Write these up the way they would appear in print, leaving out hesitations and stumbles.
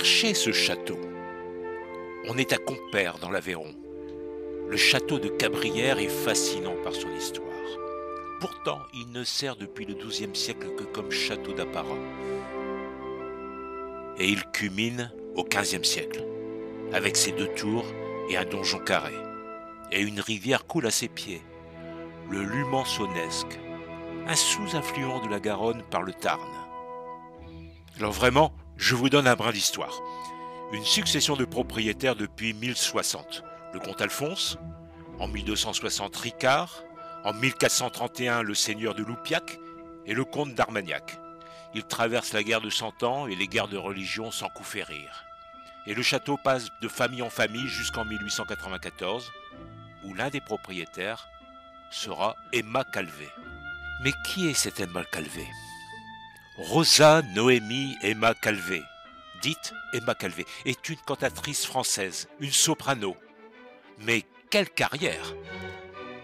chercher ce château. On est à Compère dans l'Aveyron. Le château de Cabrières est fascinant par son histoire. Pourtant, il ne sert depuis le XIIe siècle que comme château d'apparat. Et il culmine au XVe siècle, avec ses 2 tours et un donjon carré. Et une rivière coule à ses pieds, le Lumançonnesque, un sous-affluent de la Garonne par le Tarn. Alors vraiment, je vous donne un brin d'histoire. Une succession de propriétaires depuis 1060. Le comte Alphonse, en 1260 Ricard, en 1431 le seigneur de Loupiac et le comte d'Armagnac. Ils traversent la guerre de 100 ans et les guerres de religion sans coup férir. Et le château passe de famille en famille jusqu'en 1894, où l'un des propriétaires sera Emma Calvé. Mais qui est cette Emma Calvé? Rosa Noémie Emma Calvé, dite Emma Calvé, est une cantatrice française, une soprano. Mais quelle carrière!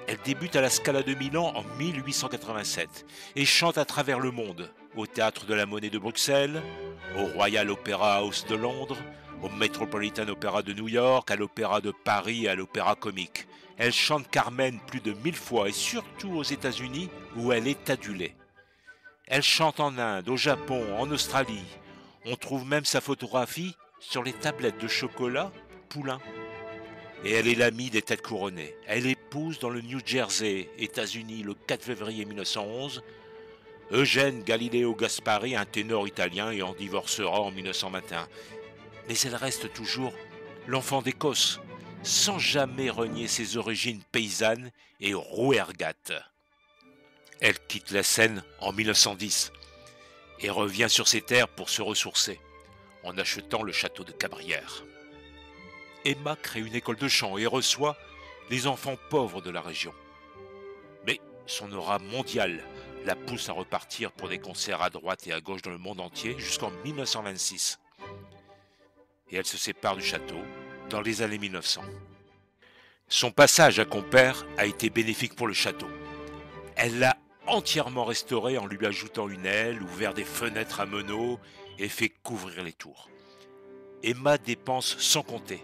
Elle débute à la Scala de Milan en 1887 et chante à travers le monde, au Théâtre de la Monnaie de Bruxelles, au Royal Opera House de Londres, au Metropolitan Opera de New York, à l'Opéra de Paris et à l'Opéra Comique. Elle chante Carmen plus de 1000 fois et surtout aux États-Unis où elle est adulée. Elle chante en Inde, au Japon, en Australie. On trouve même sa photographie sur les tablettes de chocolat Poulain. Et elle est l'amie des têtes couronnées. Elle épouse dans le New Jersey, États-Unis, le 4 février 1911, Eugène Galileo Gaspari, un ténor italien, et en divorcera en 1921. Mais elle reste toujours l'enfant d'Écosse, sans jamais renier ses origines paysannes et rouergates. Elle quitte la Seine en 1910 et revient sur ses terres pour se ressourcer, en achetant le château de Cabrières. Emma crée une école de chant et reçoit les enfants pauvres de la région. Mais son aura mondiale la pousse à repartir pour des concerts à droite et à gauche dans le monde entier jusqu'en 1926. Et elle se sépare du château dans les années 1900. Son passage à Compère a été bénéfique pour le château. Elle l'a entièrement restauré en lui ajoutant une aile, ouvert des fenêtres à meneaux et fait couvrir les tours. Emma dépense sans compter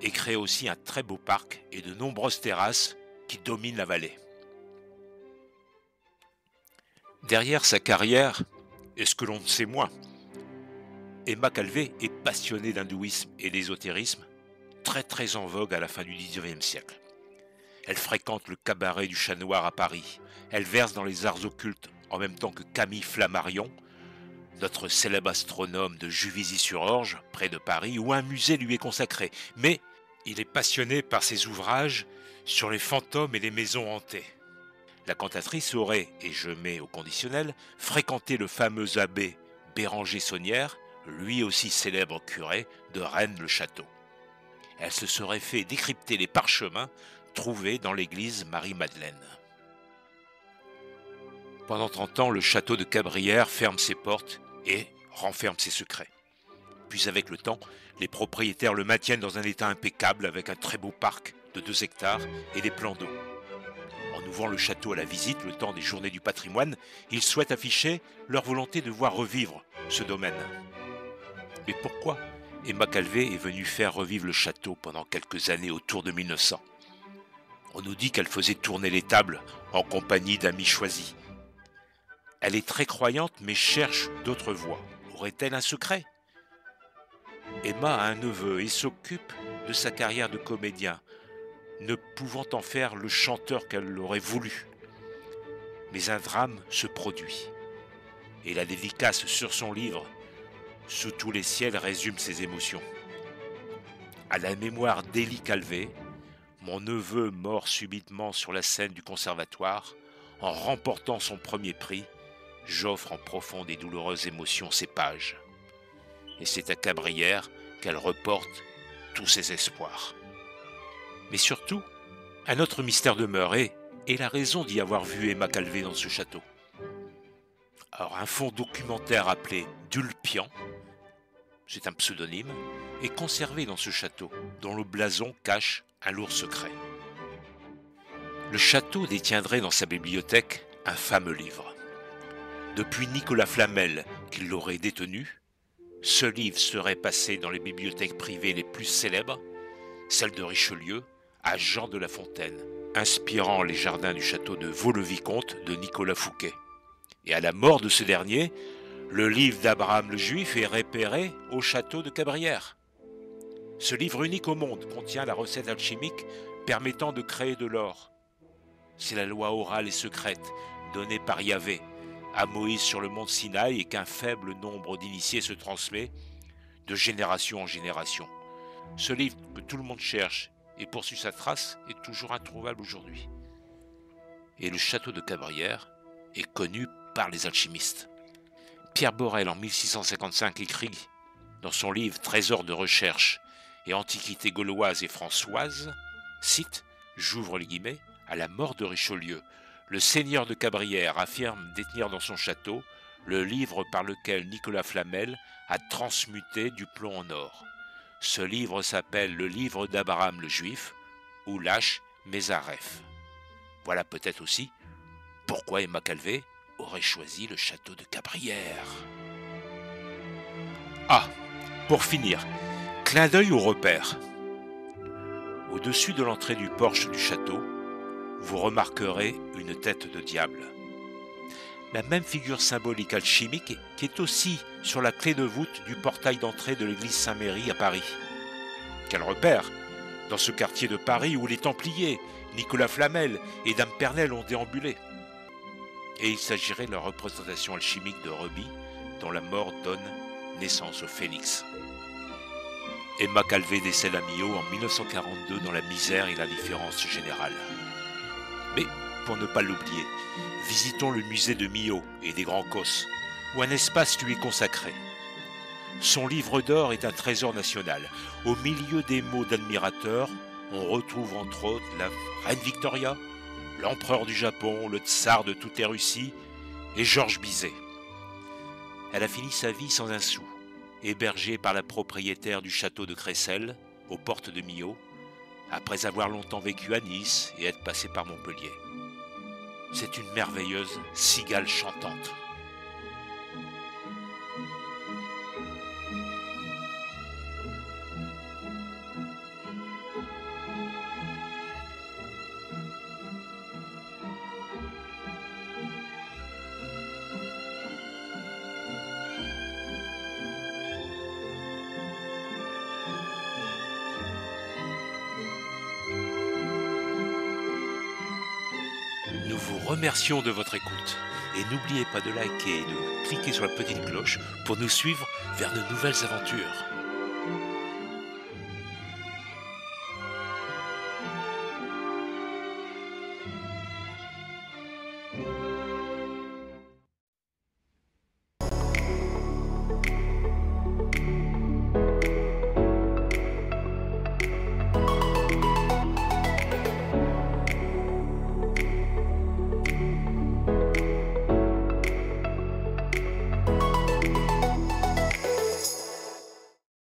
et crée aussi un très beau parc et de nombreuses terrasses qui dominent la vallée. Derrière sa carrière, et ce que l'on ne sait moins, Emma Calvé est passionnée d'hindouisme et d'ésotérisme, très en vogue à la fin du XIXe siècle. Elle fréquente le cabaret du Chat Noir à Paris. Elle verse dans les arts occultes en même temps que Camille Flammarion, notre célèbre astronome de Juvisy-sur-Orge, près de Paris, où un musée lui est consacré. Mais il est passionné par ses ouvrages sur les fantômes et les maisons hantées. La cantatrice aurait, et je mets au conditionnel, fréquenté le fameux abbé Béranger Saunière, lui aussi célèbre curé de Rennes-le-Château. Elle se serait fait décrypter les parchemins trouvés dans l'église Marie-Madeleine. Pendant 30 ans, le château de Cabrières ferme ses portes et renferme ses secrets. Puis avec le temps, les propriétaires le maintiennent dans un état impeccable avec un très beau parc de 2 hectares et des plans d'eau. En ouvrant le château à la visite le temps des journées du patrimoine, ils souhaitent afficher leur volonté de voir revivre ce domaine. Mais pourquoi Emma Calvé est venue faire revivre le château pendant quelques années autour de 1900 ? On nous dit qu'elle faisait tourner les tables en compagnie d'amis choisis. Elle est très croyante mais cherche d'autres voies. Aurait-elle un secret ? Emma a un neveu et s'occupe de sa carrière de comédien, ne pouvant en faire le chanteur qu'elle aurait voulu. Mais un drame se produit. Et la dédicace sur son livre « Sous tous les ciels » résume ses émotions. À la mémoire d'Élie Calvé, mon neveu mort subitement sur la scène du conservatoire, en remportant son premier prix, j'offre en profonde et douloureuse émotion ces pages. Et c'est à Cabrières qu'elle reporte tous ses espoirs. Mais surtout, un autre mystère demeure et la raison d'y avoir vu Emma Calvé dans ce château. Alors un fonds documentaire appelé Dulpian, c'est un pseudonyme, est conservé dans ce château, dont le blason cache un lourd secret. Le château détiendrait dans sa bibliothèque un fameux livre. Depuis Nicolas Flamel, qui l'aurait détenu, Ce livre serait passé dans les bibliothèques privées les plus célèbres, celle de Richelieu à Jean de La Fontaine, inspirant les jardins du château de Vaux-le-Vicomte de Nicolas Fouquet. Et à la mort de ce dernier, le livre d'Abraham le Juif est repéré au château de Cabrières. Ce livre unique au monde contient la recette alchimique permettant de créer de l'or. C'est la loi orale et secrète donnée par Yahvé à Moïse sur le mont Sinaï et qu'un faible nombre d'initiés se transmet de génération en génération. Ce livre que tout le monde cherche et poursuit sa trace est toujours introuvable aujourd'hui. Et le château de Cabrières est connu par les alchimistes. Pierre Borel en 1655 écrit dans son livre Trésors de recherche et antiquités gauloises et françoises, cite, j'ouvre les guillemets, à la mort de Richelieu, le seigneur de Cabrières affirme détenir dans son château le livre par lequel Nicolas Flamel a transmuté du plomb en or. Ce livre s'appelle le livre d'Abraham le Juif ou l'Ash Mézareph. Voilà peut-être aussi pourquoi Emma Calvé aurait choisi le château de Cabrières. Ah, pour finir, clin d'œil au repère. Au-dessus de l'entrée du porche du château, vous remarquerez une tête de diable. La même figure symbolique alchimique qui est aussi sur la clé de voûte du portail d'entrée de l'église Saint-Méry à Paris. Quel repère dans ce quartier de Paris où les Templiers, Nicolas Flamel et Dame Pernelle ont déambulé. Et il s'agirait de la représentation alchimique de Rubis dont la mort donne naissance au phénix. Emma Calvé décède à Millau en 1942 dans la misère et l'indifférence générale. Mais, pour ne pas l'oublier, visitons le musée de Millau et des Grands Cosses, où un espace lui est consacré. Son livre d'or est un trésor national. Au milieu des mots d'admirateurs, on retrouve entre autres la reine Victoria, l'empereur du Japon, le tsar de toute la Russie et Georges Bizet. Elle a fini sa vie sans un sou, hébergée par la propriétaire du château de Cresselles, aux portes de Millau, après avoir longtemps vécu à Nice et être passée par Montpellier. C'est une merveilleuse cigale chantante. Nous vous remercions de votre écoute et n'oubliez pas de liker et de cliquer sur la petite cloche pour nous suivre vers de nouvelles aventures.